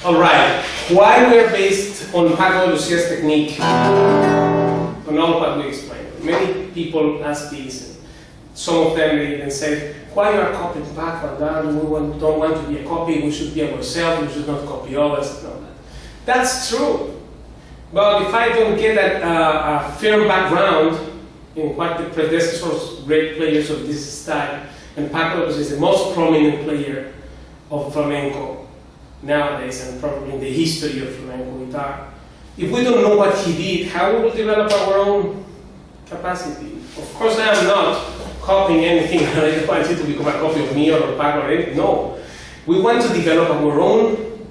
All right, why we're based on Paco de Lucia's technique, on all what we explained. Many people ask this, and some of them even say, why you are copying Paco? We don't want to be a copy, we should be ourselves, we should not copy others and all that. That's true, but if I don't get a firm background in what the predecessors, great players of this style, and Paco is the most prominent player of flamenco nowadays, and probably in the history of flamenco guitar. If we don't know what he did, how we will develop our own capacity? Of course, I am not copying anything. I don't want you to become a copy of me or Paco or anything. No. We want to develop our own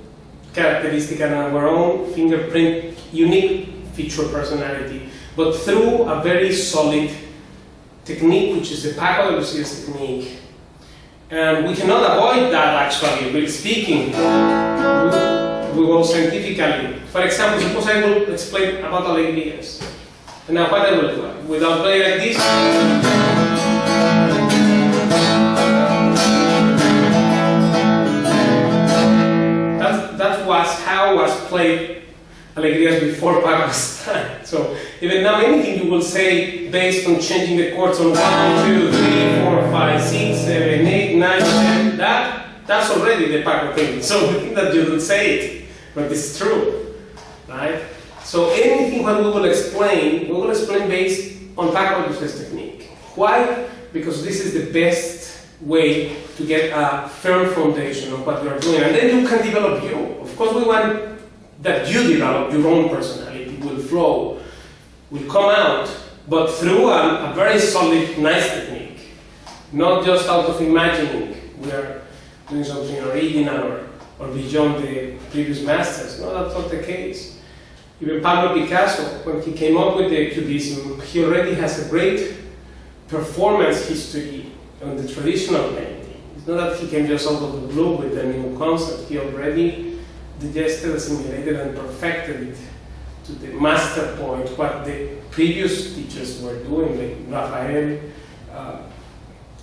characteristic and our own fingerprint, unique feature personality, but through a very solid technique, which is the Paco de Lucia's technique. And we cannot avoid that, actually, really speaking. We go scientifically. For example, suppose I will explain about alegrías. And now what I will do, without playing like this, that was how was played alegrías before Paco's time. So even now, anything you will say based on changing the chords on 1, 2, 3, 4, 5, 6, 7, 8, 9, 10, that's already the Paco thing. So we think that you don't say it, but it's true, right? So anything what we will explain based on Paco de Lucia's technique. Why? Because this is the best way to get a firm foundation of what you are doing, and then you can develop you. Of course, we want that you develop your own personality, will flow, will come out, but through a very solid, nice technique. Not just out of imagining we are doing something original or beyond the previous masters. No, that's not the case. Even Pablo Picasso, when he came up with the Cubism, he already has a great performance history on the traditional painting. It's not that he came just out of the blue with a new concept. He already digested, assimilated, and perfected it to the master point, what the previous teachers were doing, like Raphael,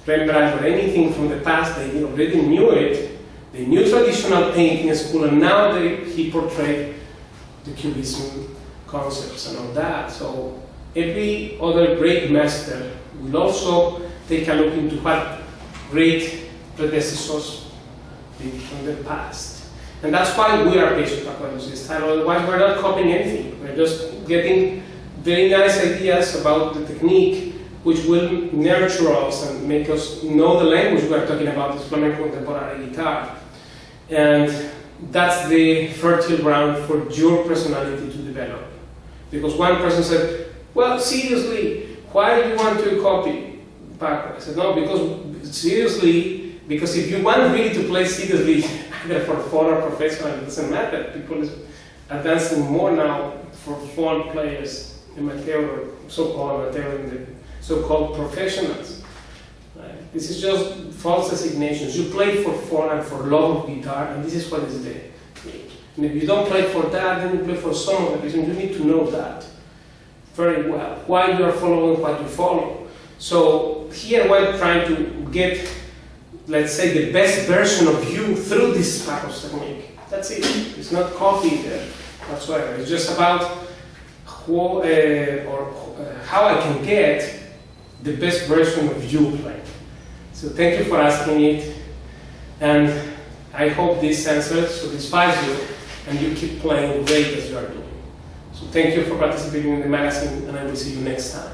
Rembrandt, or anything from the past. They already knew it. They knew traditional painting school, and now he portrayed the Cubism concepts and all that. So every other great master will also take a look into what great predecessors did from the past. And that's why we are based on Paco de Lucia's style. Otherwise, we're not copying anything. We're just getting very nice ideas about the technique, which will nurture us and make us know the language we are talking about, this flamenco contemporary guitar. And that's the fertile ground for your personality to develop. Because one person said, well, seriously, why do you want to copy Paco? I said, no, because if you want really to play seriously, either for fun or professional, it doesn't matter. People are dancing more now for fun players, amateur or so-called amateur, and the so-called professionals. Right? This is just false designations. You play for fun and for love of guitar, and this is what is there. And if you don't play for that, then you play for some other reason. You need to know that very well, why you are following what you follow. So here we're trying to get, let's say, the best version of you through this Paco's technique. That's it. It's not copy there whatsoever. It's just about how I can get the best version of you playing. So thank you for asking it, and I hope this answer satisfies you and you keep playing great as you are doing. So thank you for participating in the magazine, and I will see you next time.